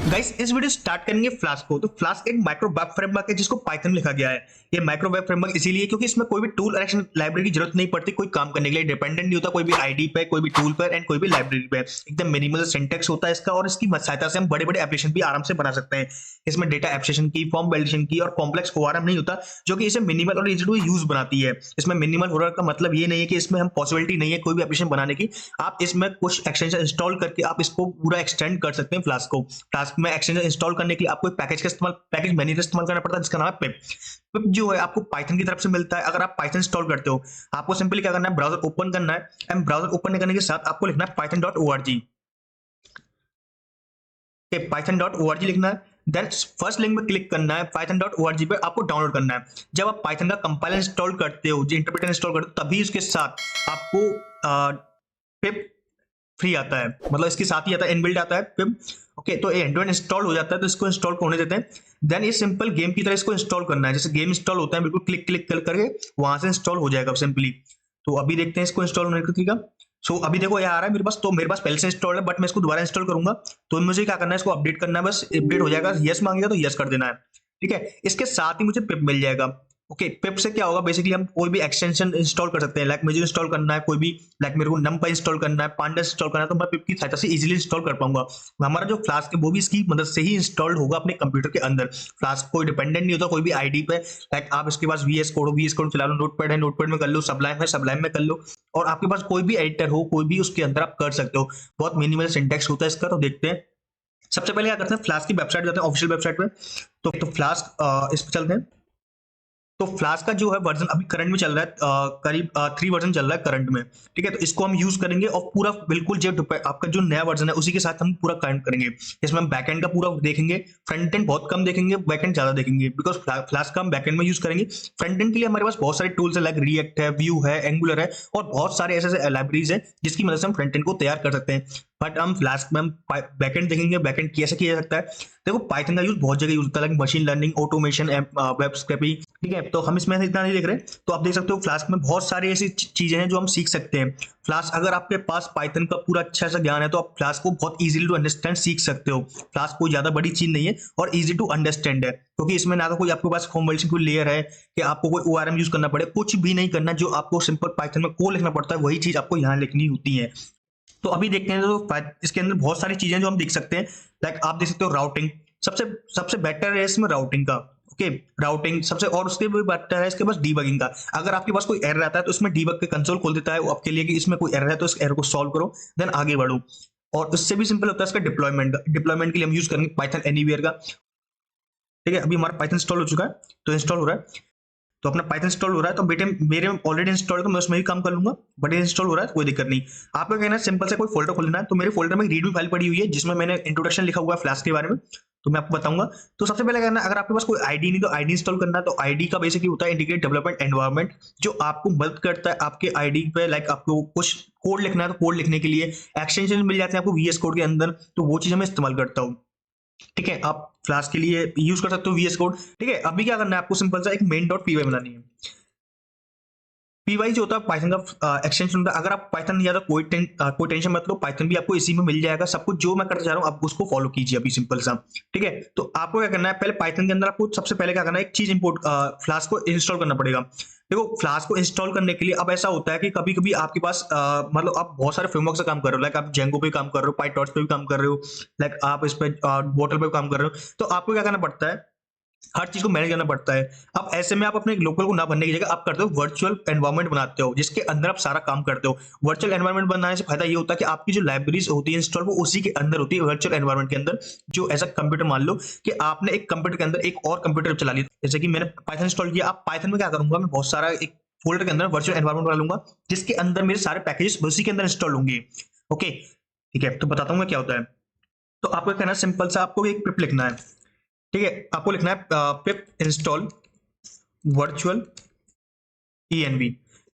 Guys इस video start करेंगे flask को। तो फ्लास्क एक माइक्रो वेब फ्रेमवर्क है जिसको पाइथन में लिखा गया है। ये माइक्रो वेब फ्रेमवर्क इसीलिए क्योंकि इसमें कोई भी टूल और एक्शन लाइब्रेरी की जरूरत नहीं पड़ती कोई काम करने के लिए, डिपेंडेंट नहीं होता कोई भी आईडी पे, कोई भी टूल पर एंड कोई भी लाइब्रेरी पे। एकदम मिनिमल सिंटैक्स होता है इसका और इसकी सहायता से हम बड़े बड़े एप्लीकेशन भी आराम से बना सकते हैं। इसमें डेटा एब्स्ट्रैक्शन की, फॉर्म वैलिडेशन की और कॉम्प्लेक्स ओआरएम नहीं होता, जो कि इसे मिनिमल और इजी टू यूज बनाती है। इसमें मिनिमल होने का मतलब ये नहीं है कि इसमें हम पॉसिबिलिटी नहीं है कोई भी एप्लीकेशन बनाने की। आप इसमें कुछ एक्सटेंशन इंस्टॉल करके आप इसको पूरा एक्सटेंड कर सकते हैं। फ्लास्क को, फ्लास्क में एक्सटेंशन इंस्टॉल करने के लिए आपको एक पैकेज मैनेजर का इस्तेमाल करना पड़ता है जिसका नाम है पिप। पिप जो है आपको पाइथन की तरफ से मिलता है। अगर आप पाइथन इंस्टॉल करते हो, आपको सिंपली क्या करना है, ब्राउजर ओपन करना है एंड ब्राउजर ओपन करने के साथ आपको लिखना है python.org। python.org लिखना है, देन फर्स्ट लिंक में क्लिक करना है। python.org पे आपको डाउनलोड करना है। जब आप पाइथन का कंपाइलर इंस्टॉल करते हो, जो इंटरप्रेटर इंस्टॉल करते हो, तभी उसके साथ आपको पिप फ्री आता है, मतलब इसके साथ ही आता है, इनबिल्ट आता है पिप। ओके, तो ये एंड्रॉइड इंस्टॉल हो जाता है, तो इसको इंस्टॉल होने देते हैं। देन ये सिंपल गेम की तरह इसको इंस्टॉल करना है, जैसे गेम इंस्टॉल होता है, बिल्कुल क्लिक क्लिक कर करके वहां से इंस्टॉल हो जाएगा सिंपली। तो अभी देखते हैं इसको इंस्टॉल होने का तरीका। सो अभी देखो ये आ रहा है मेरे पास, तो मेरे पास पहले से इंस्टॉल है, बट मैं इसको दोबारा इंस्टॉल करूंगा। तो मुझे क्या करना है, इसको अपडेट करना है, बस अपडेट हो जाएगा। यस मांगेगा तो यस कर देना है, ठीक है। इसके साथ ही मुझे पिप मिल जाएगा। ओके, पिप से क्या होगा, बेसिकली हम कोई भी एक्सटेंशन इंस्टॉल कर सकते हैं। लाइक मुझे इंस्टॉल करना है कोई भी, लाइक मेरे को numpy इंस्टॉल करना है, pandas इंस्टॉल करना है, तो मैं पिप की सहायता से इजीली इंस्टॉल कर पाऊंगा। हमारा जो फ्लास्क है वो भी इसकी मदद से ही इंस्टॉल्ड होगा अपने कंप्यूटर के अंदर। फ्लास्क कोई डिपेंडेंट नहीं होता कोई भी आईडी पे। लाइक आप इसके पास वीएस कोड हो, वीएस कोड चला लो, नोटपैड है, नोटपैड में कर लो, सबलाइम है, सबलाइम में कर लो, और आपके पास कोई भी एडिटर हो, कोई भी, उसके अंदर आप कर सकते हो। बहुत मिनिमल सिंटैक्स होता है इसका। तो देखते हैं, सबसे पहले क्या करते हैं, फ्लास्क की वेबसाइट जाते हैं, ऑफिशियल वेबसाइट पे। तो फ्लास्क इस पे चलते हैं। तो फ्लास्क का जो है वर्जन अभी करंट में चल रहा है, करीब 3 वर्जन चल रहा है करंट में, ठीक है। तो इसको हम यूज करेंगे और पूरा बिल्कुल जो आपका जो नया वर्जन है उसी के साथ हम पूरा करंट करेंगे। इसमें हम बैकएंड का पूरा देखेंगे, फ्रंट एंड बहुत कम देखेंगे, बैकएंड ज्यादा देखेंगे, बिकॉज फ्लास्क का हम बैकएंड में यूज करेंगे। फ्रंट एंड के लिए हमारे पास बहुत सारे टूल्स है, लाइक रिएक्ट है, व्यू है, एंगुलर है, और बहुत सारे ऐसे लाइब्रेरीज है जिसकी मदद से हम फ्रंट एंड को तैयार कर सकते हैं। बट हम फ्लास्क में हम बैकएंड देखेंगे, बैकएंड कैसे किया जा सकता है। देखो पाइथन का यूज बहुत जगह यूज होता है, like machine learning, automation, web scrapping, ठीक है। तो हम इसमें इतना नहीं देख रहे। तो आप देख सकते हो फ्लास्क में बहुत सारी ऐसी चीजें हैं जो हम सीख सकते हैं। फ्लास्क, अगर आपके पास पाइथन का पूरा अच्छा सा ज्ञान है तो आप फ्लास्क को बहुत इजीली टू अंडरस्टैंड सीख सकते हो। फ्लास्क कोई ज्यादा बड़ी चीज नहीं है और इजी टू अंडरस्टैंड है, क्योंकि इसमें ना तो कोई आपके पास फॉर्म वैलिडेशन कोई लेयर है कि आपको कोई ओआरएम यूज करना पड़े, कुछ भी नहीं करना। जो आपको सिंपल पाइथन में कोड लिखना पड़ता है वही चीज आपको यहाँ लिखनी होती है। तो अभी देखते हैं, तो इसके अंदर बहुत सारी चीजें जो हम देख सकते हैं। लाइक आप देख सकते हो राउटिंग, सबसे सबसे बेटर है इसमें राउटिंग का। ओके, राउटिंग सबसे, और उसके भी बेटर है इसके पास डीबगिंग का। अगर आपके पास कोई एरर आता है तो इसमें डीबग के कंसोल खोल देता है वो आपके लिए कि इसमें कोई एरर है तो इस एरर को सॉल्व करो, देन आगे बढ़ो। और उससे भी सिंपल होता है इसका डिप्लॉयमेंट का। डिप्लॉयमेंट के लिए हम यूज करेंगे पाइथन एनीवेयर का, ठीक है। अभी हमारा पाइथन इंस्टॉल हो चुका है, तो इंस्टॉल हो रहा है, तो अपना पाइथन इंस्टॉल हो रहा है। तो बेटे मेरे ऑलरेडी इंस्टॉल है तो मैं उसमें ही काम कर लूंगा, बट ये इंस्टॉल हो रहा है, कोई दिक्कत नहीं। आपका कहना है सिंपल से कोई फोल्डर खोलना है। तो मेरे फोल्डर में रीडमी फाइल पड़ी हुई है जिसमें मैंने इंट्रोडक्शन लिखा हुआ है फ्लैश के बारे में, तो मैं आपको बताऊंगा। तो सबसे पहले कहना है, अगर आपके पास कोई आईडी नहीं तो आईडी इंस्टॉल करना है। तो आईडी का बेसिकली होता है इंटीग्रेटेड डेवलपमेंट एनवायरनमेंट, जो आपको मदद करता है आपके आईडी पे। लाइक आपको कुछ कोड लिखना है तो कोड लिखने के लिए एक्सटेंशन मिल जाते हैं आपको वीएस कोड के अंदर, तो वो चीज मैं इस्तेमाल करता हूँ, ठीक है। आप फ्लास्क के लिए यूज कर सकते हो वीएस कोड, ठीक है। अभी क्या करना है, आपको सिंपल सा एक मेन डॉट पीवाई बनानी है। पीवाई जो होता है पाइथन का एक्सटेंशन होता है। अगर आप पाइथन नहीं आता कोई टेंशन मत लो, पाइथन भी आपको इसी में मिल जाएगा। सब कुछ जो मैं करना चाह रहा हूँ आप उसको फॉलो कीजिए अभी, सिंपल सा, ठीक है। तो आपको क्या करना है, पहले पाइथन के अंदर आपको सबसे पहले क्या करना है, एक चीज इंपोर्ट, फ्लास्क को इंस्टॉल करना पड़ेगा। देखो फ्लास्क को इंस्टॉल करने के लिए अब ऐसा होता है कि कभी कभी आपके पास मतलब आप बहुत सारे फ्रेमवर्क से काम कर रहे हो, लाइक आप जेंगो पे काम कर रहे हो, पाइटॉर्च पे भी काम कर रहे हो, लाइक आप इस पे बोटल पे काम कर रहे हो। तो आपको क्या करना पड़ता है, हर चीज को मैनेज करना पड़ता है। अब ऐसे में आप अपने लोकल को ना बनने की जगह आप करते हो वर्चुअल एनवायरनमेंट बनाते हो, जिसके अंदर आप सारा काम करते हो। वर्चुअल एनवायरनमेंट बनाने से फायदा ये होता है कि आपकी जो लाइब्रेरीज होती है इंस्टॉल, वो उसी के अंदर होती है, वर्चुअल एनवायरनमेंट के अंदर। जो ऐसा कंप्यूटर, मान लो कि आपने एक कंप्यूटर के अंदर एक और कंप्यूटर चला लिया, जैसे कि मैंने पाइथन इंस्टॉल किया। आप पाइथन में क्या करूंगा, मैं बहुत सारा एक फोल्डर के अंदर वर्चुअल एनवायरनमेंट बना लूंगा, जिसके अंदर मेरे सारे पैकेजेस उसी के अंदर इंस्टॉल होंगे। ओके, ठीक है। तो बताता हूँ मैं क्या होता है। तो आपको कहना है सिंपल सा, आपको एक पिप लिखना है, ठीक है। आपको लिखना है पिप इंस्टॉल वर्चुअल env,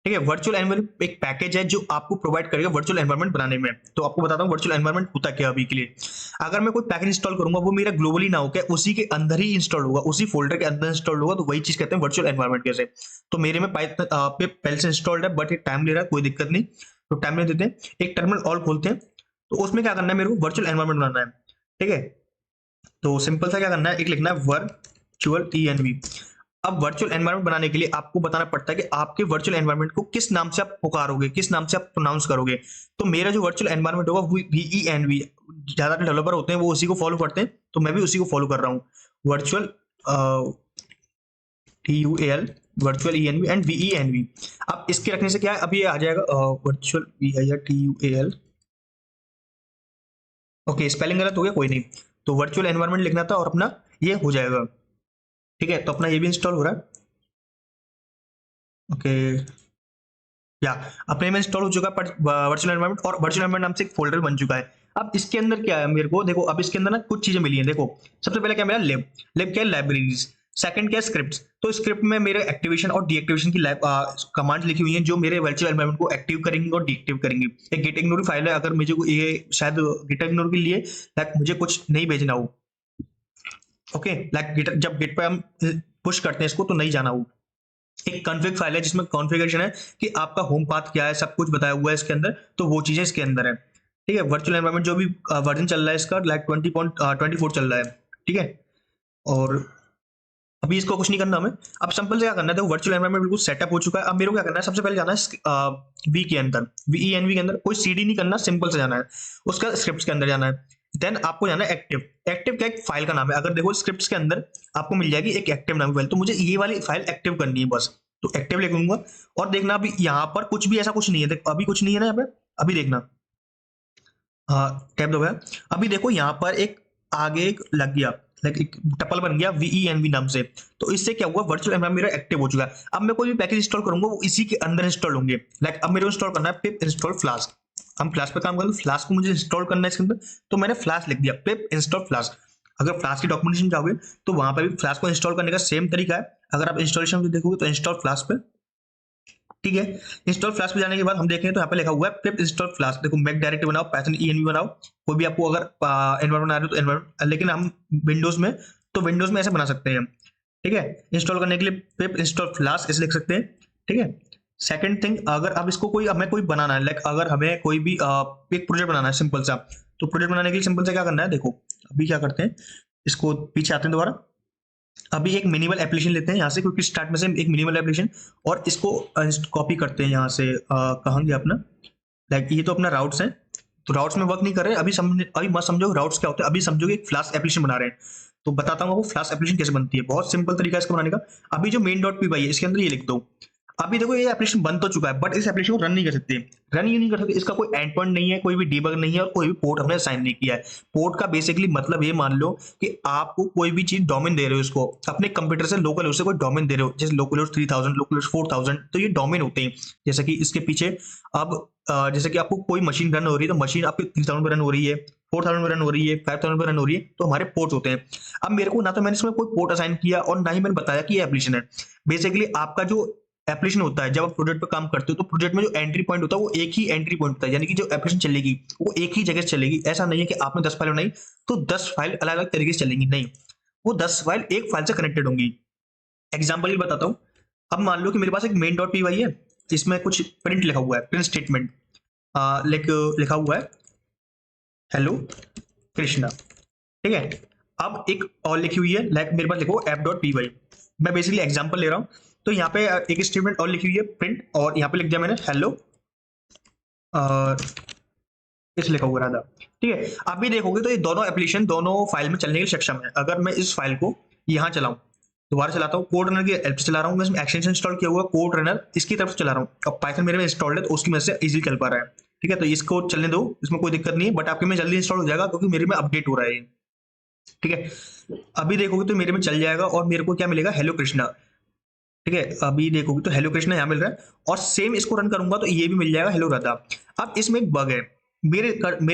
ठीक है। वर्चुअल एनवायरनमेंट एक पैकेज है जो आपको प्रोवाइड करेगा वर्चुअल एनवायरनमेंट बनाने में। तो आपको बताता हूँ वर्चुअल एनवायरनमेंट होता क्या अभी के लिए। अगर मैं कोई पैकेज इंस्टॉल करूंगा वो मेरा ग्लोबली ना होकर उसी के अंदर ही इंस्टॉल होगा, उसी फोल्डर के अंदर इंस्टॉल होगा, तो वही चीज कहते हैं वर्चुअल एनवायरनमेंट। कैसे, तो मेरे में पाइथन पिप पहले से इंस्टॉल्ड है, बट ये टाइम ले रहा है, कोई दिक्कत नहीं। तो टाइम नहीं देते हैं, एक टर्मिनल ऑल खोलते हैं। तो उसमें क्या करना है, मेरे को वर्चुअल एनवायरनमेंट बनाना है, ठीक है। तो सिंपल सा क्या करना है, एक लिखना है वर्चुअल env। अब वर्चुअल एनवायरनमेंट बनाने के लिए आपको बताना पड़ता है कि आपके वर्चुअल एनवायरनमेंट को किस नाम से आप पुकारोगे, किस नाम से आप प्रोनाउंस करोगे। तो मेरा जो वर्चुअल एनवायरनमेंट होगा वो VENV, ज्यादा डेवलपर होते हैं वो उसी को फॉलो करते हैं, तो मैं भी उसी को फॉलो कर रहा हूँ। Virtual TUAL, virtual ENV and VENV। अब इसके रखने से क्या है, अब ये आ जाएगा वर्चुअल TUAL। ओके, स्पेलिंग गलत हो गया, कोई नहीं। तो वर्चुअल एनवायरनमेंट लिखना था और अपना ये हो जाएगा। ठीक है, तो अपना ये भी इंस्टॉल हो रहा है। ओके, या अपने में इंस्टॉल हो चुका है वर्चुअल एनवायरनमेंट, और वर्चुअल एनवायरनमेंट नाम से एक फोल्डर बन चुका है। अब इसके अंदर क्या है मेरे को, देखो अब इसके अंदर ना कुछ चीजें मिली हैं। देखो सबसे पहले क्या मिला, लिब। लिब क्या है, लाइब्रेरीज। सेकंड क्या है, स्क्रिप्ट्स। तो स्क्रिप्ट में मेरे एक्टिवेशन और डीएक्टिवेशन की कमांड लिखी हुई है जो मेरे वर्चुअल एनवायरनमेंट को एक्टिव करेंगे और डीएक्टिव करेंगे। एक गेट इग्नोर फाइल है, अगर मुझे ये शायद गेट इग्नोर के लिए लाइक मुझे कुछ नहीं भेजना हो। ओके, लाइक जब गेट पे हम पुश करते हैं इसको तो नहीं जाना हो। एक कॉन्फ़िग फाइल है जिसमें कॉन्फ़िगरेशन है कि आपका होम पाथ क्या है, सब कुछ बताया हुआ है इसके अंदर, तो वो चीजें इसके अंदर है। ठीक है, वर्चुअल एनवायरनमेंट जो भी वर्जन चल रहा है इसका लाइक 20.24 चल रहा है। ठीक है, और अभी इसको कुछ नहीं करना हमें। अब सिंपल से क्या करना है, देखो वर्चुअल एनवायरनमेंट बिल्कुल सेटअप हो चुका है। अब मेरे को क्या करना है, सबसे पहले जाना है वी के अंदर, VENV के अंदर। कोई CD नहीं करना, सिंपल से जाना है, उसका स्क्रिप्ट के अंदर जाना है। देन आपको जाना है एक्टिव। एक्टिव क्या एक फाइल का नाम है, अगर देखो स्क्रिप्ट के अंदर आपको मिल जाएगी एक एक्टिव नाम की फाइल, तो मुझे ये वाली फाइल एक्टिव करनी है बस। तो एक्टिव लिख लूंगा, और देखना अभी यहाँ पर कुछ भी ऐसा कुछ नहीं है, देख अभी कुछ नहीं है ना यहाँ पे। अभी देखना, हाँ टैब दबाया, अभी देखो यहाँ पर एक आगे एक लग गया, लाइक एक टपल बन गया VENV नाम से। तो इससे क्या हुआ, वर्चुअल एनवायरनमेंट मेरा एक्टिव हो चुका है। अब मैं कोई भी पैकेज इंस्टॉल करूंगा वो इसी के अंदर इंस्टॉल होंगे। लाइक अब मेरे को इंस्टॉल करना है पिप इंस्टॉल फ्लास्क। हम फ्लास्क पे काम करेंगे, फ्लास्क को मुझे इंस्टॉल करना है इसके अंदर, तो मैंने फ्लास्क लिख दिया, पिप इंस्टॉल फ्लास्क। अगर फ्लास्क की डॉक्यूमेंटेशन जाओगे तो वहां पर भी फ्लास्क को इंस्टॉल करने का सेम तरीका है। अगर आप इंस्टॉलेशन में देखोगे तो इंस्टॉल फ्लास्क पे, ठीक है। इंस्टॉल फ्लास्क पे जाने के बाद हम देखें तो यहाँ पे लिखा हुआ है पिप इंस्टॉल फ्लास्क। देखो मैक डायरेक्टरी बनाओ, पाइथन ENV बनाओ, कोई भी आपको अगर एनवायरनमेंट बना रहे हो तो एनवायरनमेंट, लेकिन हम विंडोज में तो विंडोज में ऐसे बना सकते हैं। ठीक है, इंस्टॉल करने के लिए पिप इंस्टॉल फ्लास्क ऐसे लिख सकते हैं। ठीक है, सेकंड थिंग, अगर अब इसको कोई हमें कोई बनाना है, लाइक अगर हमें कोई भी एक प्रोजेक्ट बनाना है सिंपल सा, तो प्रोजेक्ट बनाने के लिए सिंपल सा क्या करना है, देखो अभी क्या करते हैं, इसको पीछे आते हैं दोबारा। अभी एक मिनिमल एप्लीकेशन लेते हैं यहाँ से, क्योंकि स्टार्ट में से एक मिनिमल एप्लीकेशन, और इसको कॉपी करते हैं यहाँ से, कहाँ गया अपना, लाइक ये तो अपना राउट्स है, तो राउट्स में वर्क नहीं कर रहे अभी। अभी मत समझो राउट्स क्या होता है, अभी समझोगे एक फ्लास्क एप्लीकेशन बना रहे हैं। तो बताता हूँ आपको फ्लास्क एप्लीकेशन कैसे बनती है, बहुत सिंपल तरीका है इसको बनाने का। अभी जो मेन डॉट पी वाई है इसके अंदर ये लिख दो। अभी देखो ये एप्लीकेशन बन तो चुका है, बट इस एप्लीकेशन को रन नहीं कर सकते। रन ये नहीं कर सकते, इसका कोई एंड पॉइंट नहीं है, कोई भी डीबग नहीं है, और कोई भी पोर्ट हमने असाइन नहीं किया है। पोर्ट का बेसिकली मतलब ये मान लो कि आपको कोई भी चीज डोमेन दे रहे हो, इसको अपने कंप्यूटर से लोकल होस्ट से कोई डोमेन दे रहे हो, जैसे लोकल होस्ट 3000, लोकल होस्ट 4000, तो ये डोमेन होते हैं। जैसे कि इसके पीछे अब जैसे कि आपको कोई मशीन रन हो रही है, तो मशीन आपकी 3000 पे रन हो रही है, 4000 पे रन हो रही है, 5000 पे रन हो रही है, तो हमारे पोर्ट होते हैं। अब मेरे को ना तो मैंने इसमें कोई पोर्ट असाइन किया और ना ही मैंने बताया कि ये एप्लीकेशन है। बेसिकली आपका जो एप्लीकेशन होता है, जब आप प्रोजेक्ट पे काम करते हो तो प्रोजेक्ट में जो एंट्री पॉइंट होता है वो एक ही एंट्री पॉइंट होता है, यानी कि जो एप्लीकेशन चलेगी वो एक ही जगह से चलेगी। ऐसा नहीं है कि आपने 10 फाइल बनाई तो 10 फाइल अलग अलग तरीके से चलेंगी, नहीं, वो 10 फाइल एक फाइल से कनेक्टेड होंगी। एग्जाम्पल ये बताता हूँ। अब मान लो कि मेरे पास एक मेन डॉट पी वाई है, इसमें कुछ प्रिंट लिखा हुआ है, प्रिंट स्टेटमेंट लाइक लिखा हुआ है हेलो कृष्णा। ठीक है, अब एक और लिखी हुई है, लाइक मेरे पास लिखो एप डॉट पी वाई। मैं बेसिकली एग्जाम्पल ले रहा हूँ, तो यहाँ पे एक स्टेटमेंट और लिखी हुई है प्रिंट, और यहाँ पे लिख दिया मैंने हेलो इस लिखा हुआ था। ठीक है, आप भी देखोगे तो ये दोनों एप्लीकेशन दोनों फाइल में चलने के लिए सक्षम है। अगर मैं इस फाइल को यहाँ चलाऊं, दोबारा चलाता हूँ, कोड रनर की हेल्प से चला रहा हूँ, मैं इसमें एक्सटेंशन इंस्टॉल किया हुआ कोड रनर इसकी तरफ से चला रहा हूँ। अब पाइथन मेरे में इंस्टॉल्ड है तो उसकी वजह से इजीली चल पा रहा है। ठीक है, तो इसको चलने दो, इसमें कोई दिक्कत नहीं है, बट आपके में जल्दी इंस्टॉल हो जाएगा क्योंकि मेरे में अपडेट हो रहा है। ठीक है, अभी देखोगे तो मेरे में चल जाएगा, और मेरे को क्या मिलेगा, हेलो कृष्णा। ठीक है, अभी देखोगे तो हेलो कृष्णा यहाँ मिल रहा है, और सेम इसको रन करूंगा तो ये भी मिल जाएगा हेलो राधा। अब इसमें एक बग है, मेरे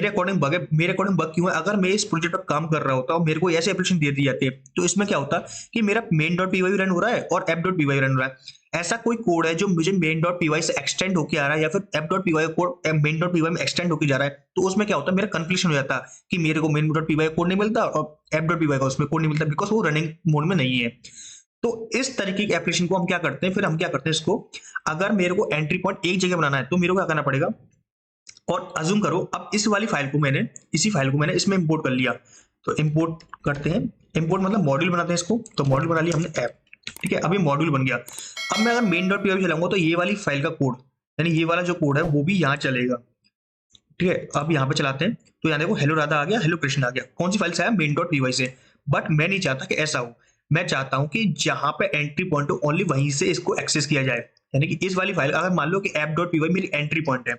अकॉर्डिंग बग है। मेरे अकॉर्डिंग बग क्यों है, अगर मैं इस प्रोजेक्ट पर काम कर रहा होता और मेरे को ऐसे एप्लीकेशन दे दी जाती है तो इसमें क्या होता कि मेरा main dot P Y run हो रहा है और app dot P Y run हो रहा है। ऐसा कोई कोड है जो मुझे मेन डॉट पी वाई से एक्सटेंड होकर आ रहा है, या फिर app dot P Y code main dot P Y में एक्सटेंड होकर जा रहा है, तो उसमें क्या होता है, मेरा कंफ्यूजन हो जाता है कि मेरे को main dot P Y code नहीं मिलता और एप डॉट पी वाई का उसमें कोड नहीं मिलता, बिकॉज वो रनिंग मोड में नहीं है। तो इस तरीके के एप्लीकेशन को हम क्या करते हैं, फिर हम क्या करते हैं इसको, अगर मेरे को एंट्री पॉइंट एक जगह बनाना है तो मेरे को क्या करना पड़ेगा, और अज्यूम करो अब इस वाली फाइल को मैंने, इसी फाइल को मैंने इसमें इंपोर्ट कर लिया, तो इंपोर्ट करते हैं, इंपोर्ट मतलब मॉड्यूल बनाते हैं इसको, तो मॉड्यूल बना लिया हमने ऐप, ठीक है, अभी मॉड्यूल बन गया। अब मैं अगर मेन डॉट पी चलाऊंगा तो ये वाली फाइल का कोड, यानी ये वाला जो कोड है वो भी यहाँ चलेगा, ठीक है। अब यहाँ पे चलाते हैं तो यहाँ देखो हेलो राधा आ गया, हेलो कृष्ण आ गया, कौन सी फाइल से आया, मेन डॉट पी से। बट मैं नहीं चाहता कि ऐसा हो, मैं चाहता हूँ कि जहां पे एंट्री पॉइंट हो ओनली वहीं से इसको एक्सेस किया जाए, यानी कि इस वाली फाइल अगर मान लो कि ऐप डॉट पी मेरी एंट्री पॉइंट है,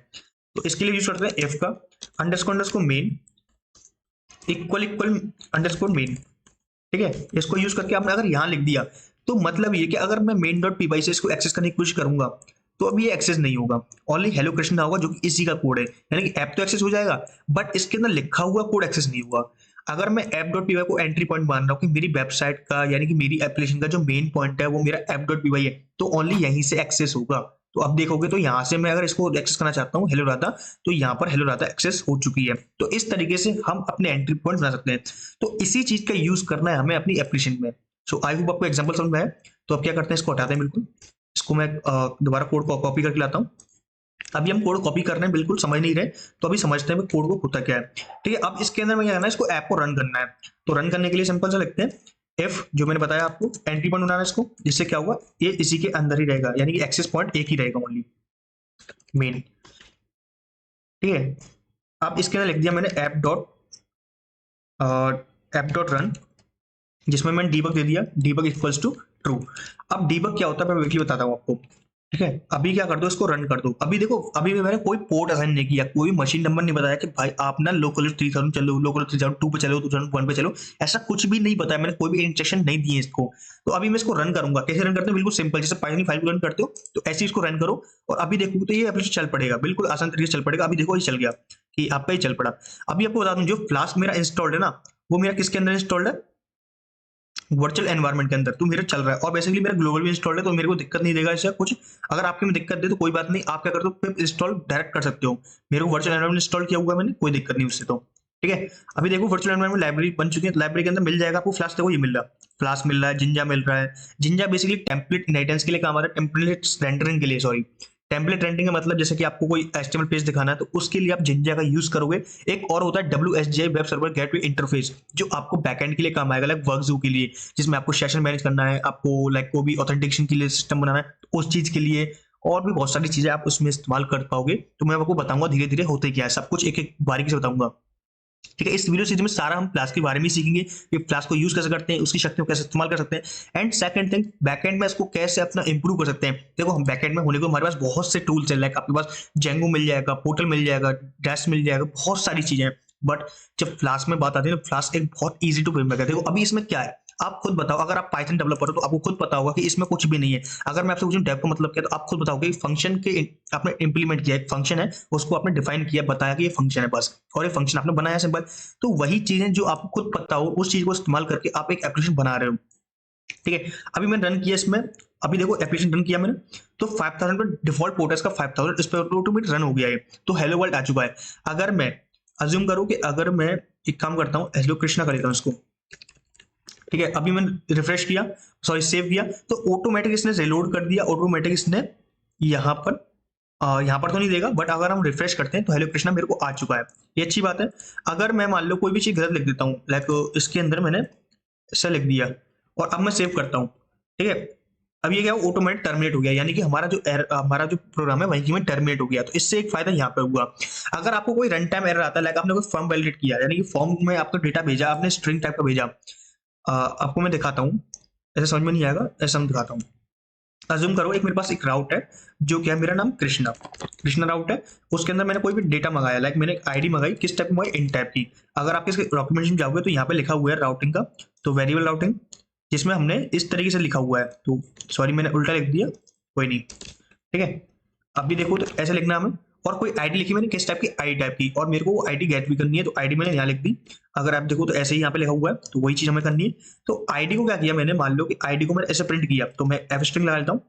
तो इसके लिए यूज करते हैं एफ का underscore main equal equal underscore main, ठीक है। इसको यूज करके आपने अगर यहाँ लिख दिया तो मतलब ये कि अगर मैं मेन डॉट पी से इसको एक्सेस करने की कोशिश करूंगा तो अभी ये एक्सेस नहीं होगा, ओनली हेलो कृष्णा होगा जो कि इसी का कोड है, यानी कि ऐप तो एक्सेस हो जाएगा बट इसके अंदर लिखा हुआ कोड एक्सेस नहीं होगा। अगर मैं ऐप डॉट पी को एंट्री पॉइंट मान रहा हूँ कि मेरी वेबसाइट का यानी कि मेरी एप्लीकेशन का जो मेन पॉइंट है वो मेरा ऐप डॉट पी है, तो ओनली यहीं से एक्सेस होगा। तो अब देखोगे तो यहाँ से मैं अगर इसको एक्सेस करना चाहता हूँ हेलो राधा, तो यहाँ पर हेलो राधा एक्सेस हो चुकी है। तो इस तरीके से हम अपने एंट्री पॉइंट बना सकते हैं। तो इसी चीज का यूज करना है हमें अपनी एप्लीकेशन में। सो आई होप आपको एग्जांपल समझ में आया। तो अब क्या करते हैं, इसको हटाते हैं बिल्कुल, इसको मैं दोबारा कोड को कॉपी करके लाता हूँ। अभी हम कोड कॉपी कर रहे हैं, बिल्कुल समझ नहीं रहे, तो अभी समझते हैं कोड को होता क्या है, ठीक है। अब इसके अंदर में क्या करना है, इसको ऐप को रन करना है। तो रन करने के लिए सिंपल सा लिखते हैं एफ, जो मैंने बताया आपको एंट्री पॉइंट बनाना है इसको, जिससे क्या होगा ये इसी के अंदर ही रहेगा, यानी कि एक्सेस पॉइंट एक ही रहेगा ओनली मेन, ठीक है। अब इसके अंदर लिख दिया मैंने ऐप डॉट रन, जिसमें मैंने डीबग दे दिया, डीबग इक्वल्स टू ट्रू। अब डीबग क्या होता है मैं वीकली बताता हूँ आपको, ठीक है। अभी क्या कर दो, इसको रन कर दो। अभी देखो अभी भी मैंने कोई पोर्ट असाइन नहीं किया, कोई मशीन नंबर नहीं बताया कि भाई आप ना लोकल 3000 चलो, लोकल 3002 पे चलो, 2001 पे चलो, ऐसा कुछ भी नहीं बताया मैंने, कोई भी इंस्ट्रक्शन नहीं दिए इसको। तो अभी मैं इसको रन करूंगा, कैसे रन करते हैं, बिल्कुल सिंपल, जैसे पाइथन फाइल को रन करते हो तो ऐसे इसको रन करो, और अभी देखो तो ये एप्लीकेशन चल पड़ेगा, बिल्कुल आसान तरीके से चल पड़ेगा। अभी देखो ये चल गया कि आपका ये चल पड़ा। अभी आपको बता दूं जो फ्लास्क मेरा इंस्टॉल्ड है ना, वो मेरा किसके अंदर इंस्टॉल्ड है, वर्चुअल एनवायरनमेंट के अंदर, तो मेरा चल रहा है। और बेसिकली मेरा ग्लोबल भी इंस्टॉल्ड है, तो मेरे को दिक्कत नहीं देगा इससे कुछ। अगर आपके में दिक्कत दे तो कोई बात नहीं, आप क्या करते हो पिप इंस्टॉल डायरेक्ट कर सकते हो। मेरे को वर्चुअल एनवायरनमेंट इंस्टॉल किया हुआ मैंने, कोई दिक्कत नहीं उससे, तो ठीक है। अभी देखो वर्चुअल एनवायरनमेंट लाइब्रेरी बन चुकी है, लाइब्रेरी के अंदर मिल जाएगा आपको फ्लास्क, देखो ये मिल रहा है, फ्लास्क मिल रहा है, जिंजा मिल रहा है। जिंजा बेसिकली टेम्पलेट इनहेरिटेंस के लिए काम आता है, टेम्पलेट रेंडरिंग के लिए, सॉरी टेम्पलेट रेंडरिंग का मतलब जैसे कि आपको कोई एचटीएमएल पेज दिखाना है तो उसके लिए आप जिंजा का यूज करोगे। एक और होता है WSGI web server gateway interface, जो आपको बैकएंड के लिए काम आएगा, लाइक वर्कज़ू के लिए, जिसमें आपको सेशन मैनेज करना है, आपको लाइक कोई भी ऑथेंटिकेशन के लिए सिस्टम बनाना है, तो उस चीज के लिए और भी बहुत सारी चीजें आप उसमें इस्तेमाल कर पाओगे। तो मैं आपको बताऊंगा धीरे धीरे होते क्या है, सब कुछ एक एक बारीकी से बताऊंगा, ठीक है। इस वीडियो सीरीज में सारा हम फ्लास्क के बारे में सीखेंगे कि फ्लास्क को यूज कैसे करते हैं, उसकी शक्तियों को कैसे इस्तेमाल कर सकते हैं, एंड सेकंड थिंग बैकएंड में इसको कैसे अपना इंप्रूव कर सकते हैं। देखो हम बैकएंड में होने को हमारे पास बहुत से टूल्स हैं, लाइक आपके पास जेंगो मिल जाएगा, पोर्टल मिल जाएगा, डैश मिल जाएगा, बहुत सारी चीजें हैं। बट जब फ्लास्क में बात आती है तो फ्लास्क एक बहुत ईजी टू फ्रेमवर्क है। देखो अभी इसमें क्या है, आप खुद बताओ, अगर आप पाइथन डेवलपर हो तो आपको खुद पता होगा कि इसमें कुछ भी नहीं है। अगर मैं आपसे पूछूं डेव का मतलब क्या, तो आप खुद बताओगे फंक्शन के आपने इंप्लीमेंट किया, एक फंक्शन है उसको आपने डिफाइन किया, बताया कि ये फंक्शन है बस, और ये फंक्शन आपने बनाया सिंपल। तो वही चीजें जो आपको खुद पता हो उस चीज को इस्तेमाल करके आप एक एप्लीकेशन बना रहे हो, ठीक है। अभी मैंने रन किया इसमें, अभी देखो एप्लीकेशन रन किया मैंने, तो 5000 पर डिफॉल्ट पोर्ट है इसका 5000, इस पर ऑटोमेटिक रन हो गया है, तो हेलो वर्ल्ड आ चुका है। अगर मैं अज्यूम करूं कि अगर मैं एक काम करता हूं, हेलो कृष्णा कर लेता हूं इसको, ठीक है। अभी मैंने रिफ्रेश किया, सॉरी सेव किया, तो ऑटोमेटिक इसने रिलोड कर दिया, ऑटोमेटिक इसने यहाँ पर तो नहीं देगा, बट अगर हम रिफ्रेश करते हैं तो हेलो कृष्णा मेरे को आ चुका है, ये अच्छी बात है। अगर मैं मान लो कोई भी चीज गलत लिख देता हूँ, लाइक इसके अंदर मैंने ऐसा लिख दिया और अब मैं सेव करता हूँ, ठीक है। अब ये क्या ऑटोमेटिक टर्मिनेट हो गया, यानी कि हमारा जो प्रोग्राम है वहीं में टर्मिनेट हो गया। तो इससे एक फायदा यहाँ पे हुआ, अगर आपको कोई रन टाइम एरर आता है, लाइक आपने कोई फॉर्म वैलिडेट किया, यानी कि फॉर्म में आपका डेटा भेजा, आपने स्ट्रिंग टाइप का भेजा, आपको मैं दिखाता हूँ, ऐसे समझ में नहीं आएगा, ऐसा मैं दिखाता हूँ। अज्यूम करो एक मेरे पास एक राउट है, जो क्या है, मेरा नाम कृष्णा राउट है, उसके अंदर मैंने कोई भी डेटा मंगाया, लाइक मैंने एक आईडी मंगाई, किस टाइप की मंगाई, इन टाइप की। अगर आप इसके डॉक्यूमेंटेशन में जाओगे तो यहाँ पे लिखा हुआ है राउटिंग का, तो वेरिएबल राउटिंग, जिसमें हमने इस तरीके से लिखा हुआ है, तो सॉरी मैंने उल्टा लिख दिया, कोई नहीं, ठीक है। अभी देखो तो ऐसे लिखना हमें, और कोई आईडी लिखी मैंने किस टाइप की, आई टाइप की, और मेरे को वो आईडी गेट भी करनी है, तो आईडी मैंने यहाँ लिख दी। अगर आप देखो तो ऐसे ही यहाँ पे लिखा हुआ है, तो वही चीज हमें करनी है। तो आईडी को क्या किया मैंने, मान लो कि आईडी को मैंने ऐसे प्रिंट किया, तो मैं एफ स्ट्रिंग लगा लेता हूँ।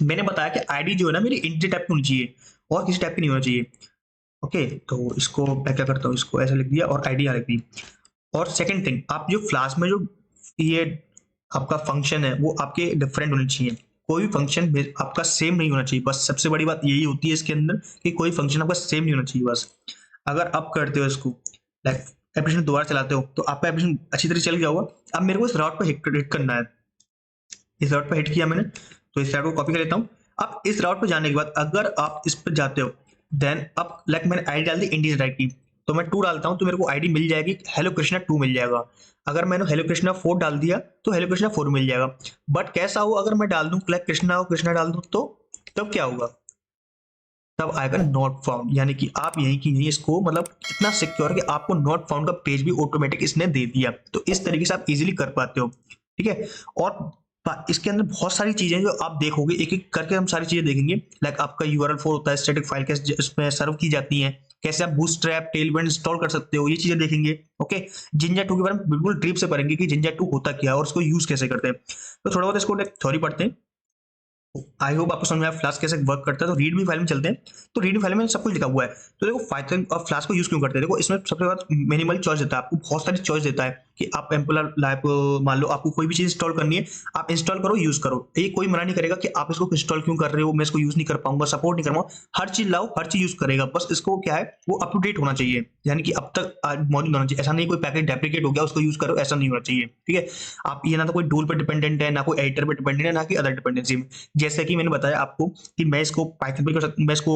मैंने बताया कि आईडी जो है ना मेरी इंटी टाइप की होनी चाहिए और किसी टाइप की नहीं होना चाहिए, ओके। तो इसको मैं क्या करता हूँ, इसको ऐसे लिख दिया और आईडी यहाँ लिख दी। और सेकंड थिंग, आप जो फ्लास्क में जो ये आपका फंक्शन है वो आपके डिफरेंट होने चाहिए, कोई भी फंक्शन आपका सेम नहीं होना चाहिए, बस सबसे बड़ी बात यही होती है इसके अंदर कि कोई फंक्शन आपका सेम नहीं होना चाहिए बस। अगर आप करते हो इसको, लाइक एप्लीकेशन दोबारा चलाते हो तो आपका एप्लीकेशन अच्छी तरह चल गया होगा। अब मेरे को इस राउट पर हिट करना है। इस राउट पर हिट किया मैंने, तो इस राउट को कॉपी कर लेता हूँ। अब इस राउट पर जाने के बाद अगर आप इस पर जाते हो, देन अब लाइक मैंने आईडी डाल दी इंडियन राइट की, तो मैं 2 डालता हूँ तो मेरे को आईडी मिल जाएगी हेलो कृष्णा 2 मिल जाएगा। अगर मैंने हेलो कृष्णा 4 डाल दिया तो हेलो कृष्णा 4 मिल जाएगा। बट कैसा हो, अगर मैं डाल दूं लाइक कृष्णा और कृष्णा डाल दूं तो तब क्या होगा, तब आएगा नॉट फाउंड, यानी कि आप यहीं की यहीं इसको मतलब इतना सिक्योर कि आपको नॉट फाउंड का पेज भी ऑटोमेटिक इसने दे दिया। तो इस तरीके से आप इजीली कर पाते हो, ठीक है। और इसके अंदर बहुत सारी चीजें जो आप देखोगे, एक एक करके हम सारी चीजें देखेंगे। लाइक आपका URL4 होता है, स्टैटिक फाइल कैसे इसमें सर्व की जाती है, कैसे आप बूटस्ट्रैप टेलविंड इंस्टॉल कर सकते हो, ये चीजें देखेंगे। ओके, जिंजा 2 के बारे में बिल्कुल डीप से पढ़ेंगे कि जिंजा 2 होता क्या है और उसको यूज कैसे करते हैं। तो थोड़ा बहुत इसको थ्योरी पढ़ते हैं। आई होप आपको समझ में आया फ्लास्क कैसे वर्क करता है। तो रीडमी फाइल में चलते हैं। तो रीडमी फाइल में सब कुछ लिखा हुआ है। तो देखो पाइथन और फ्लास्क को यूज क्यों करते हैं, देखो इसमें सबसे बात मिनिमल चॉइस देता है, आपको बहुत सारी चॉइस देता है कि आप एम्पलर लाइक मान लो आपको कोई भी चीज इंस्टॉल करनी है, आप इंस्टॉल करो यूज करो, ये कोई मना नहीं करेगा कि आप इसको इंस्टॉल क्यों कर रहे हो, मैं इसको यूज नहीं कर पाऊंगा, सपोर्ट नहीं करूंगा। हर चीज लाओ, हर चीज यूज करेगा, बस इसको क्या है वो अप टू डेट होना चाहिए, यानी कि अब तक मौजूद होना चाहिए। ऐसा नहीं कोई पैकेज डेप्रिकेट हो गया उसको यूज करो, ऐसा नहीं होना चाहिए, ठीक है। आप ये ना तो कोई टूल पर डिपेंडेंट है, ना कोई एडिटर पर डिपेंडेंट है, ना कि अदर डिपेंडेंसी में। जैसे कि मैंने बताया आपको कि मैं इसको पाइथन पे कर सकता हूं, मैं इसको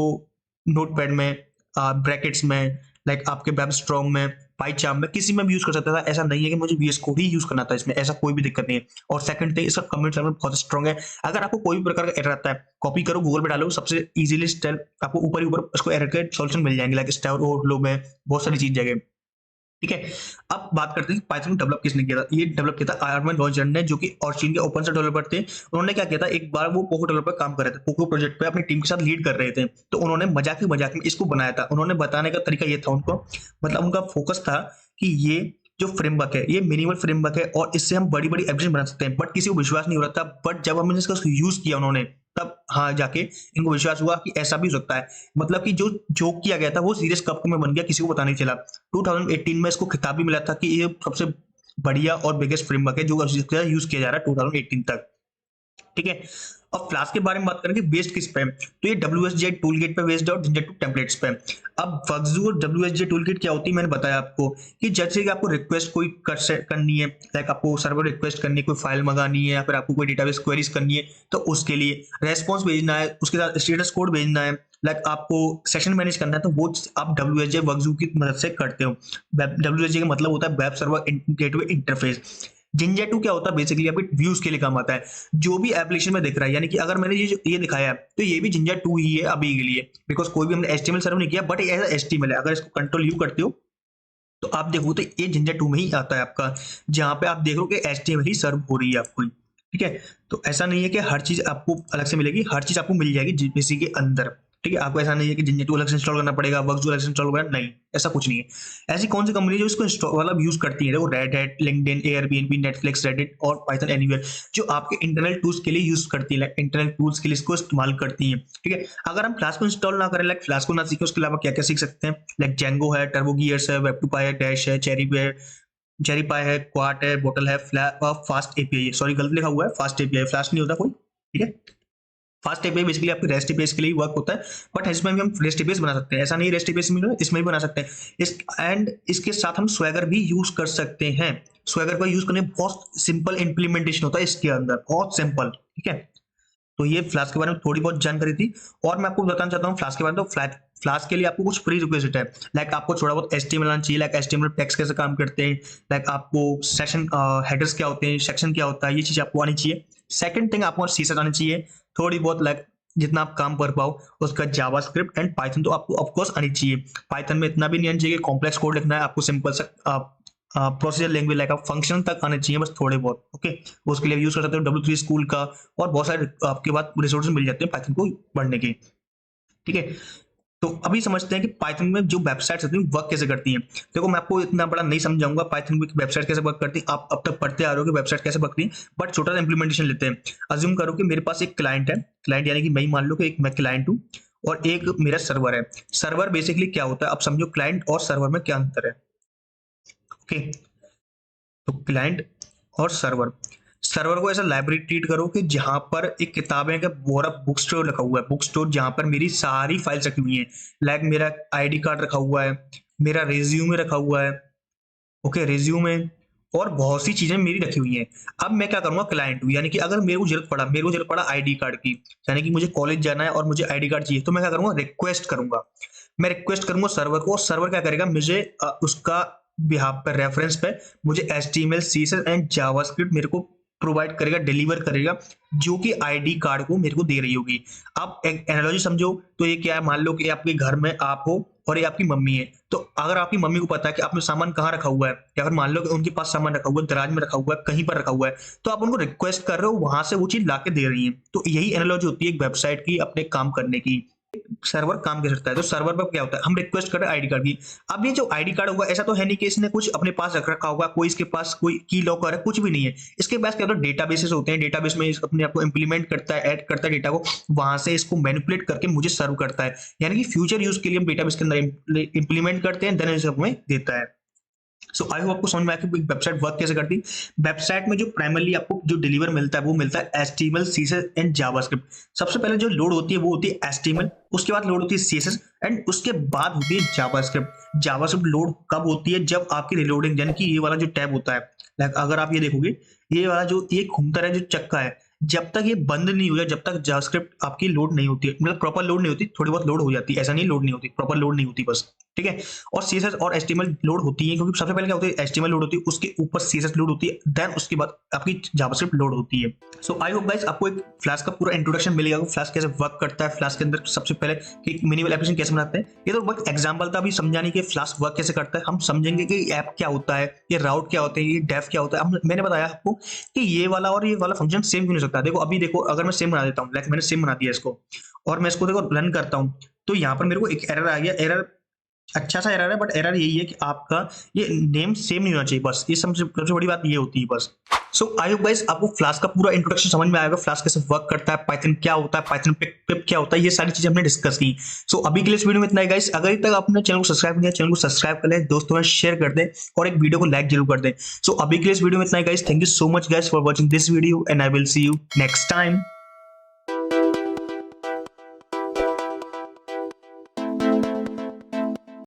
नोटपैड में, ब्रैकेट्स में, लाइक आपके वेब स्ट्रॉन्ग में, पाइचार्म में, किसी में भी यूज कर सकता था। ऐसा नहीं है कि मुझे VS को ही यूज करना था इसमें, ऐसा कोई भी दिक्कत नहीं है। और सेकंड थिंग, इसका कम्युनिटी सर्वर बहुत स्ट्रॉन्ग है। अगर आपको कोई भी प्रकार का एरर आता है, कॉपी करो गूगल पे डालो, सबसे इजीली स्टेप आपको ऊपर ही ऊपर उसको एरर के सॉल्यूशन मिल जाएंगे, लाइक स्टैक ओवरफ्लो में बहुत सारी चीज जगह, ठीक है। अब बात करते हैं पाइथन को डेवलप किसने किया था। ये डेवलप किया था आर्मन लॉन्जर ने, जो कि ऑर्चिन के ओपन सोर्स डेवलपर थे। उन्होंने क्या किया था, एक बार वो पोको डेवलपर काम कर रहे थे, पोको प्रोजेक्ट पे अपनी टीम के साथ लीड कर रहे थे, तो उन्होंने मजाक ही मजाक में इसको बनाया था। उन्होंने बताने का तरीका ये था उनको, मतलब उनका फोकस था कि ये जो फ्रेमवर्क है ये मिनिमल फ्रेमवर्क है और इससे हम बड़ी बड़ी एप्लीकेशन बना सकते हैं। बट किसी को विश्वास नहीं हो रहा था, बट जब हमने इसका यूज किया उन्होंने, तब हाँ जाके इनको विश्वास हुआ कि ऐसा भी हो सकता है। मतलब कि जो जोक किया गया था वो सीरियस कप में बन गया, किसी को पता नहीं चला। 2018 में इसको खिताब भी मिला था कि ये सबसे बढ़िया और बिगेस्ट फ्रेमवर्क है जो यूज किया जा रहा है 2018 तक, ठीक है। अब फ्लास्क के बारे में बात करेंगे, बेस्ड किस पे, तो ये WSJ टूलकिट पे बेस्ड है और जिंजा 2 टेम्पलेट्स पे। अब वक्जू और WSJ टूलकिट क्या होती है, मैंने बताया आपको कि जैसे कि आपको रिक्वेस्ट कोई करनी है, लाइक आपको सर्वर रिक्वेस्ट करनी है, कोई फाइल मंगानी है, या फिर आपको कोई डेटाबेस क्वेरीज करनी है, तो उसके लिए रेस्पॉन्स भेजना है, उसके साथ स्टेटस कोड भेजना है, लाइक आपको सेशन मैनेज करना है, तो वो आप WSJ वर्कजू की मदद से करते हो। WSJ का मतलब होता है web server gateway interface. Jinja 2 क्या होता है, बेसिकली आपके व्यूज के लिए काम आता है। जो भी एप्लीकेशन में दिख रहा है, यानी कि अगर मैंने ये दिखाया है तो ये भी जिंजा 2 ही है अभी के लिए, बिकॉज कोई भी हमने HTML सर्व नहीं किया, बट ये एज HTML है। अगर इसको कंट्रोल यू करते हो तो आप देखो तो ये जिंजा 2 में ही आता है आपका, जहां पे आप देख लो कि HTML ही सर्व हो रही है आपको, ठीक है। तो ऐसा नहीं है कि हर चीज आपको अलग से मिलेगी, हर चीज आपको मिल जाएगी जीपीसी के अंदर, ठीक है। आपको ऐसा नहीं है कि जिंजा 2 अलग से इंस्टॉल करना पड़ेगा, वर्कजू अलग से इंस्टॉल करना, नहीं, ऐसा कुछ नहीं है। ऐसी कौन सी कंपनी जो इसको इंस्टॉल मतलब यूज करती है, देखो red hat, LinkedIn, Airbnb, Netflix, Reddit और पाइथन एनीवेयर, जो आपके इंटरनल टूल्स के लिए यूज करती है, लाइक इंटरनल टूल्स के लिए इसको इस्तेमाल करती है, ठीक है। अगर हम फ्लास्क को इंस्टॉल ना करें, लाइक फ्लास्क को ना सीखें, उसके अलावा क्या क्या सीख सकते हैं, लाइक जेंगो है, टर्बो गियर्स है, वेब2पाई है, डैश है, चेरी पाई है, क्वाट है, बोटल है, फास्ट एपीआई है, सॉरी गलत लिखा हुआ है, फास्ट एपीआई, फ्लास्क नहीं होता कोई, ठीक है। फास्ट एपीआई बेसिकली आपके रेस्ट एपीआई के लिए वर्क होता है, बट इसमें भी हम रेस्ट एपीआई बना सकते हैं, ऐसा नहीं रेस्ट एपीआई में, इसमें भी बना सकते हैं। इसके साथ हम स्वैगर भी यूज कर सकते हैं। स्वैगर का यूज करने बहुत सिंपल इंप्लीमेंटेशन होता है इसके अंदर, बहुत सिंपल, ठीक है। तो ये फ्लास्क के बारे में थोड़ी बहुत जानकारी थी। और मैं आपको बताना चाहता हूँ फ्लास्क के बारे में, तो फ्लास्क के लिए आपको कुछ प्री रिक्विजिट है, लाइक आपको थोड़ा बहुत HTML आना चाहिए, लाइक HTML टैग्स कैसे काम करते हैं, लाइक आपको सेक्शन हेडर्स क्या होते हैं, सेक्शन क्या होता है, ये चीज आपको आनी चाहिए। सेकंड थिंग, आपको CSS आनी चाहिए थोड़ी बहुत, लाइक जितना आप काम कर पाओ। उसका जावास्क्रिप्ट एंड पाइथन तो आपको ऑफकोर्स आनी चाहिए। पाइथन में इतना भी नहीं आना चाहिए कि कॉम्प्लेक्स कोड लिखना है, आपको सिंपल सा प्रोसीजर लैंग्वेज लाइक फंक्शन तक आने चाहिए, बस थोड़े बहुत, ओके। उसके लिए यूज कर सकते हो W3 स्कूल का, और बहुत सारे आपके पास रिसोर्सेज मिल जाते हैं पाइथन को पढ़ने के, ठीक है। तो अभी समझते हैं कि पाइथन में जो वेबसाइट्स होती हैं वर्क कैसे करती हैं। देखो मैं आपको इतना बड़ा नहीं समझाऊंगा पाइथन में वेबसाइट कैसे वर्क करती है, आप अब तक पढ़ते आ रहे हो कि वेबसाइट कैसे बनती है, बट छोटा सा इंप्लीमेंटेशन लेते हैं। अज्यूम करो कि मेरे पास एक क्लाइंट है, क्लाइंट यानी कि मैं ही मान लो कि एक मैं क्लाइंट हूँ और एक मेरा सर्वर है। सर्वर बेसिकली क्या होता है, अब समझो क्लाइंट और सर्वर में क्या अंतर है, ओके। तो क्लाइंट और सर्वर, सर्वर को ऐसा लाइब्रेरी ट्रीट करो कि जहां पर एक किताबें का पूरा बुक स्टोर रखा हुआ है, बुक स्टोर जहां पर मेरी सारी फाइल्स रखी हुई हैं, लाइक मेरा ID कार्ड रखा हुआ है, मेरा रेज्यूमे रखा हुआ है, ओके, रिज्यूमे और बहुत सी चीजें मेरी रखी हुई हैं। अब मैं क्या करूंगा, क्लाइंट हूँ, यानी कि अगर मेरे को जरूरत पड़ा आईडी कार्ड की, यानी कि मुझे कॉलेज जाना है और मुझे आईडी कार्ड चाहिए, तो मैं क्या करूंगा, रिक्वेस्ट करूंगा। मैं रिक्वेस्ट करूंगा सर्वर को, और सर्वर क्या करेगा, मुझे उसका बिहाफ पे, रेफरेंस पे मुझे HTML CSS एंड जावास्क्रिप्ट मेरे को प्रोवाइड करेगा, डिलीवर करेगा, जो कि आईडी कार्ड को मेरे को दे रही होगी। आप एक एनालॉजी समझो तो ये क्या है, मान लो कि आपके घर में आप हो और ये आपकी मम्मी है। तो अगर आपकी मम्मी को पता है कि आपने सामान कहाँ रखा हुआ है, या फिर मान लो कि उनके पास सामान रखा हुआ है, दराज में रखा हुआ है, कहीं पर रखा हुआ है, तो आप उनको रिक्वेस्ट कर रहे हो, वहां से वो चीज ला के दे रही है। तो यही एनालॉजी होती है एक वेबसाइट की अपने काम करने की। सर्वर काम कैसे करता है, तो सर्वर पर क्या होता है, हम रिक्वेस्ट कर रहे हैं आईडी कार्ड की। अब ये जो आईडी कार्ड होगा, ऐसा तो है नहीं कि इसने कुछ अपने पास रख रखा होगा, कोई इसके पास कोई की लॉकर है, कुछ भी नहीं है। इसके पास क्या होता है, डेटाबेसेस होते हैं, डेटाबेस में अपने आप को इंप्लीमेंट करता है, ऐड करता है डेटा को, वहां से इसको मैनिपुलेट करके मुझे सर्व करता है। यानी कि फ्यूचर यूज के लिए हम डेटाबेस के अंदर इंप्लीमेंट करते हैं, देन इसे हमें देता है। सो आई होप आपको समझ में आया कि वेबसाइट वर्क कैसे करती है। वेबसाइट में जो प्राइमरली आपको जो डिलीवर मिलता है, वो मिलता है HTML CSS एंड जावास्क्रिप्ट। सबसे पहले जो लोड होती है वो होती है HTML, उसके बाद लोड होती है CSS, एंड उसके बाद होती है जावास्क्रिप्ट। जावास्क्रिप्ट लोड कब होती है, जब आपकी रिलोडिंग, यानी कि ये वाला जो टैब होता है, लाइक अगर आप ये देखोगे, ये वाला जो ये घूमता है, जो चक्का है, जब तक ये बंद नहीं हो जाए, जब तक जावास्क्रिप्ट आपकी लोड नहीं होती है, मतलब प्रॉपर लोड नहीं होती, थोड़ी बहुत लोड हो जाती है, ऐसा नहीं लोड नहीं होती, प्रॉपर लोड नहीं होती बस, ठीक है। और CSS और HTML लोड होती है, क्योंकि सबसे पहले क्या होती है, HTML लोड होती है, उसके ऊपर CSS लोड होती है, देन उसके बाद आपकी जावास्क्रिप्ट लोड होती है। सो आई होप गाइस आपको एक फ्लैश का पूरा इंट्रोडक्शन मिल गया, फ्लैश कैसे वर्क करता है, फ्लैश के अंदर सबसे पहले कि मिनिमल एप्लीकेशन कैसे बनाते हैं। ये तो बस एग्जांपल था अभी समझाने के फ्लैश वर्क कैसे करता है। हम समझेंगे कि ऐप क्या होता है, ये राउट क्या होता है, ये डेफ क्या होता है। मैंने बताया आपको कि ये वाला और ये वाला फंक्शन सेम क्यों नहीं हो सकता। देखो अभी देखो, अगर मैं सेम बना देता हूँ, लाइक मैंने सेम बना दिया इसको, और मैं इसको देखो रन करता हूँ, तो यहाँ पर मेरे को एक एरर आ गया। एरर अच्छा सा एरर है, बट एरर यही है कि आपका ये नेम सेम नहीं होना चाहिए, बस ये सबसे बड़ी बात ये होती है बस। सो आई होप गाइस आपको फ्लास्क का पूरा इंट्रोडक्शन समझ में आएगा, फ्लास्क कैसे वर्क करता है, पाइथन क्या होता है, पाइथन पिप क्या होता है, ये सारी चीजें हमने डिस्कस की। सो अभी के लिए इस वीडियो में इतना ही गाइस। अगर तक आपने चैनल को सब्सक्राइब नहीं किया, चैनल को सब्सक्राइब कर लें, दोस्तों में शेयर कर दें, और एक वीडियो को लाइक जरूर कर दें। सो अभी के लिए इस वीडियो में इतना ही guys. Thank you so much guys for watching this video, and I will see you next time.